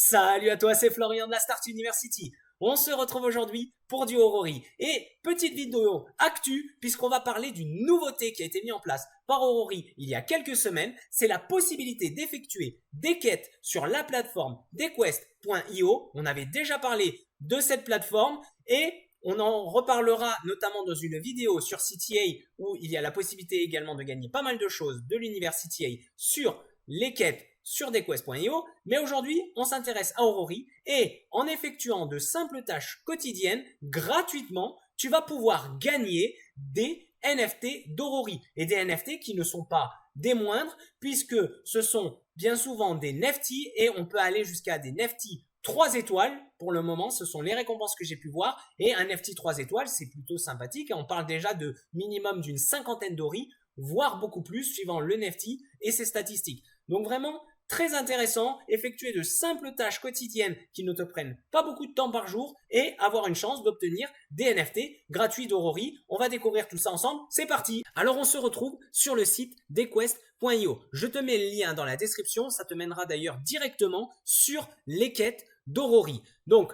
Salut à toi, c'est Florian de la Start University. On se retrouve aujourd'hui pour du Aurori. Et petite vidéo actu, puisqu'on va parler d'une nouveauté qui a été mise en place par Aurori il y a quelques semaines. C'est la possibilité d'effectuer des quêtes sur la plateforme desquest.io. On avait déjà parlé de cette plateforme et on en reparlera notamment dans une vidéo sur CTA où il y a la possibilité également de gagner pas mal de choses de l'univers CTA sur les quêtes sur desquest.io, mais aujourd'hui on s'intéresse à Aurori et en effectuant de simples tâches quotidiennes gratuitement, tu vas pouvoir gagner des NFT d'Aurori et des NFT qui ne sont pas des moindres puisque ce sont bien souvent des Nifty et on peut aller jusqu'à des Nifty 3 étoiles pour le moment, ce sont les récompenses que j'ai pu voir et un NFT 3 étoiles c'est plutôt sympathique et on parle déjà de minimum d'une cinquantaine d'Aurori voire beaucoup plus suivant le Nifty et ses statistiques. Donc vraiment très intéressant, effectuer de simples tâches quotidiennes qui ne te prennent pas beaucoup de temps par jour et avoir une chance d'obtenir des NFT gratuits d'Aurori. On va découvrir tout ça ensemble, c'est parti. Alors on se retrouve sur le site desquest.io. Je te mets le lien dans la description, ça te mènera d'ailleurs directement sur les quêtes d'Aurori. Donc,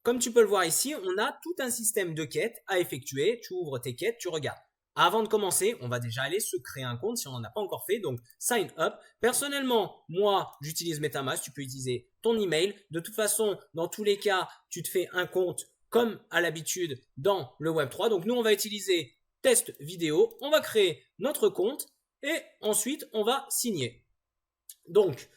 comme tu peux le voir ici, on a tout un système de quêtes à effectuer. Tu ouvres tes quêtes, tu regardes. Avant de commencer, on va déjà aller se créer un compte si on n'en a pas encore fait, donc sign up. Personnellement, moi, j'utilise MetaMask, tu peux utiliser ton email. De toute façon, dans tous les cas, tu te fais un compte comme à l'habitude dans le Web3. Donc nous, on va utiliser test vidéo, on va créer notre compte et ensuite, on va signer. Donc,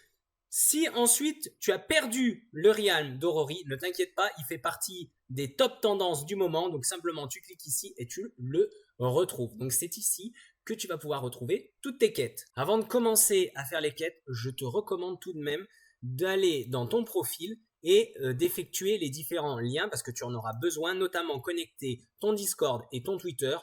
si ensuite tu as perdu le Realm d'Aurori, ne t'inquiète pas, il fait partie des top tendances du moment. Donc simplement tu cliques ici et tu le retrouves. Donc c'est ici que tu vas pouvoir retrouver toutes tes quêtes. Avant de commencer à faire les quêtes, je te recommande tout de même d'aller dans ton profil et d'effectuer les différents liens parce que tu en auras besoin, notamment connecter ton Discord et ton Twitter.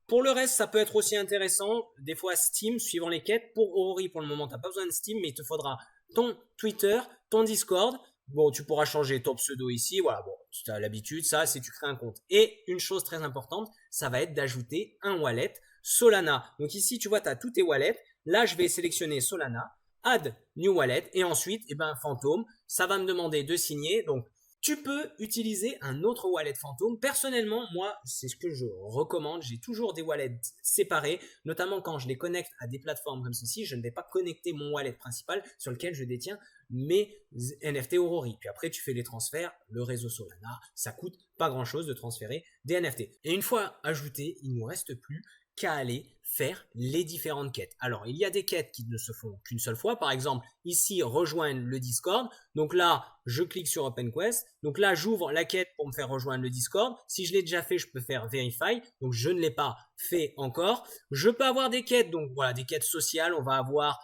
Pour le reste, ça peut être aussi intéressant. Des fois, Steam, suivant les quêtes. Pour Aurori, pour le moment, tu n'as pas besoin de Steam, mais il te faudra ton Twitter, ton Discord. Bon, tu pourras changer ton pseudo ici. Voilà, bon, tu as l'habitude, ça, c'est tu crées un compte. Et une chose très importante, ça va être d'ajouter un wallet Solana. Donc ici, tu vois, tu as tous tes wallets. Là, je vais sélectionner Solana, add new wallet, et ensuite, Phantom. Ça va me demander de signer. Donc, tu peux utiliser un autre wallet fantôme. Personnellement, moi, c'est ce que je recommande. J'ai toujours des wallets séparés, notamment quand je les connecte à des plateformes comme ceci. Je ne vais pas connecter mon wallet principal sur lequel je détiens mes NFT Aurori. Puis après, tu fais les transferts. Le réseau Solana, ça coûte pas grand-chose de transférer des NFT. Et une fois ajouté, il ne nous reste plus qu'à aller faire les différentes quêtes. Alors, il y a des quêtes qui ne se font qu'une seule fois. Par exemple, ici, rejoindre le Discord. Donc là, je clique sur OpenQuest. Donc là, j'ouvre la quête pour me faire rejoindre le Discord. Si je l'ai déjà fait, je peux faire Verify. Donc, je ne l'ai pas fait encore. Je peux avoir des quêtes. Donc, voilà, des quêtes sociales. On va avoir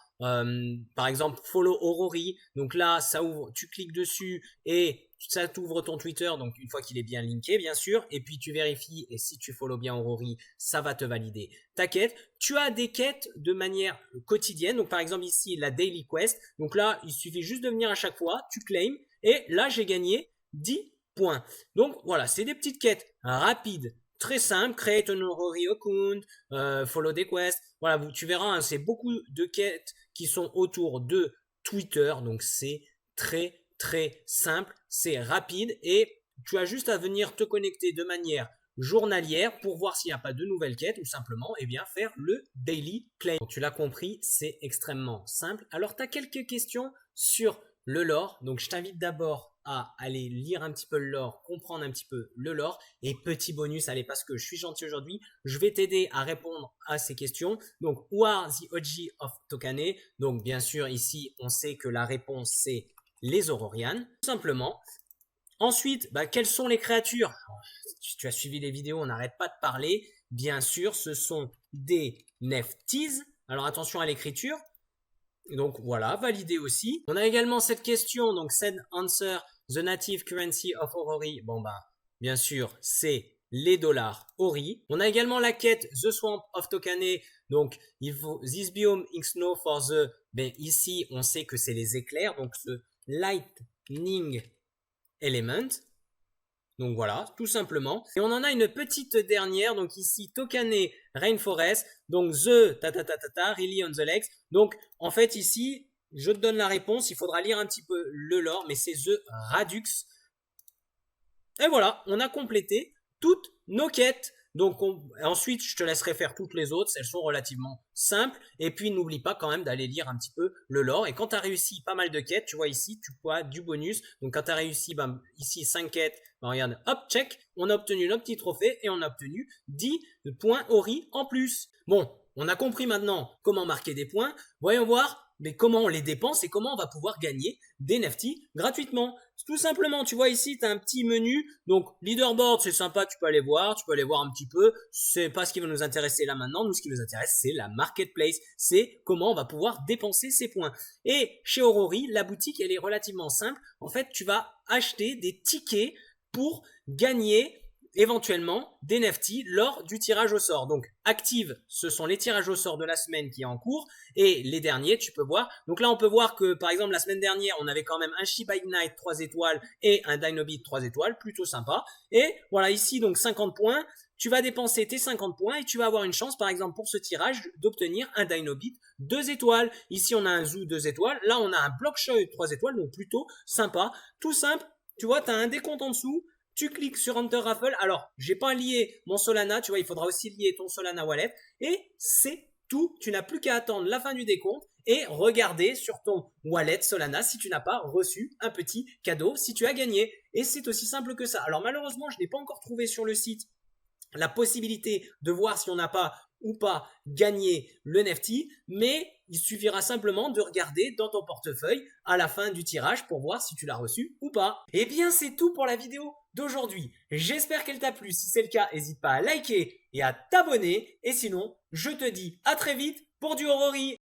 par exemple follow Aurori, donc là ça ouvre, tu cliques dessus et ça t'ouvre ton Twitter, donc une fois qu'il est bien linké bien sûr, et puis tu vérifies et si tu follow bien Aurori, ça va te valider ta quête. Tu as des quêtes de manière quotidienne, donc par exemple ici la Daily Quest, donc là il suffit juste de venir à chaque fois, tu claims et là j'ai gagné 10 points. Donc voilà, c'est des petites quêtes rapides, très simple, create an Aurori account, follow des quests. Voilà, tu verras, hein, c'est beaucoup de quêtes qui sont autour de Twitter. Donc c'est très très simple, c'est rapide et tu as juste à venir te connecter de manière journalière pour voir s'il n'y a pas de nouvelles quêtes ou simplement faire le daily claim. Donc, tu l'as compris, c'est extrêmement simple. Alors tu as quelques questions sur le lore, donc je t'invite d'abord à aller lire un petit peu le lore, comprendre un petit peu le lore et petit bonus, allez parce que je suis gentil aujourd'hui, je vais t'aider à répondre à ces questions. Donc who are the OG of Tokane? Donc bien sûr ici on sait que la réponse c'est les Aurorians, tout simplement. Ensuite, quelles sont les créatures? Tu as suivi les vidéos, on n'arrête pas de parler. Bien sûr, ce sont des Nefties. Alors attention à l'écriture. Donc voilà, validé aussi. On a également cette question, donc send answer the native currency of Aurori. Bon bien sûr, c'est les dollars Ori. On a également la quête The Swamp of Tokane. Donc il faut this biome ink snow for the. Ici, on sait que c'est les éclairs, donc ce lightning element. Donc voilà, tout simplement. Et on en a une petite dernière, donc ici, Tokane Rainforest, donc the really on the legs. Donc en fait ici, je te donne la réponse. Il faudra lire un petit peu le lore, mais c'est The Radux. Et voilà, on a complété toutes nos quêtes. Donc ensuite, je te laisserai faire toutes les autres. Elles sont relativement simples. Et puis, n'oublie pas quand même d'aller lire un petit peu le lore. Et quand tu as réussi pas mal de quêtes, tu vois ici, tu vois du bonus. Donc quand tu as réussi ici 5 quêtes, regarde, hop, check. On a obtenu notre petit trophée et on a obtenu 10 points Ori en plus. Bon, on a compris maintenant comment marquer des points. Voyons voir mais comment on les dépense et comment on va pouvoir gagner des NFT gratuitement. Tout simplement, tu vois ici, tu as un petit menu. Donc, leaderboard, c'est sympa, tu peux aller voir un petit peu. C'est pas ce qui va nous intéresser là maintenant. Nous, ce qui nous intéresse, c'est la marketplace. C'est comment on va pouvoir dépenser ces points. Et chez Aurori, la boutique, elle est relativement simple. En fait, tu vas acheter des tickets pour gagner éventuellement des NFT lors du tirage au sort. Donc active, ce sont les tirages au sort de la semaine qui est en cours et les derniers tu peux voir. Donc là on peut voir que par exemple la semaine dernière on avait quand même un Shiba Ignite 3 étoiles et un Dynobit 3 étoiles, plutôt sympa. Et voilà ici donc 50 points, tu vas dépenser tes 50 points et tu vas avoir une chance par exemple pour ce tirage d'obtenir un Dynobit 2 étoiles. Ici on a un Zoo 2 étoiles, là on a un Blockshoy 3 étoiles, donc plutôt sympa. Tout simple, tu vois tu as un décompte en dessous. Tu cliques sur Enter Raffle. Alors, j'ai pas lié mon Solana. Tu vois, il faudra aussi lier ton Solana Wallet. Et c'est tout. Tu n'as plus qu'à attendre la fin du décompte et regarder sur ton wallet Solana si tu n'as pas reçu un petit cadeau, si tu as gagné. Et c'est aussi simple que ça. Alors, malheureusement, je n'ai pas encore trouvé sur le site la possibilité de voir si on n'a pas ou pas gagné le NFT, mais il suffira simplement de regarder dans ton portefeuille à la fin du tirage pour voir si tu l'as reçu ou pas. Et bien c'est tout pour la vidéo d'aujourd'hui. J'espère qu'elle t'a plu. Si c'est le cas, n'hésite pas à liker et à t'abonner. Et sinon, je te dis à très vite pour du Aurori.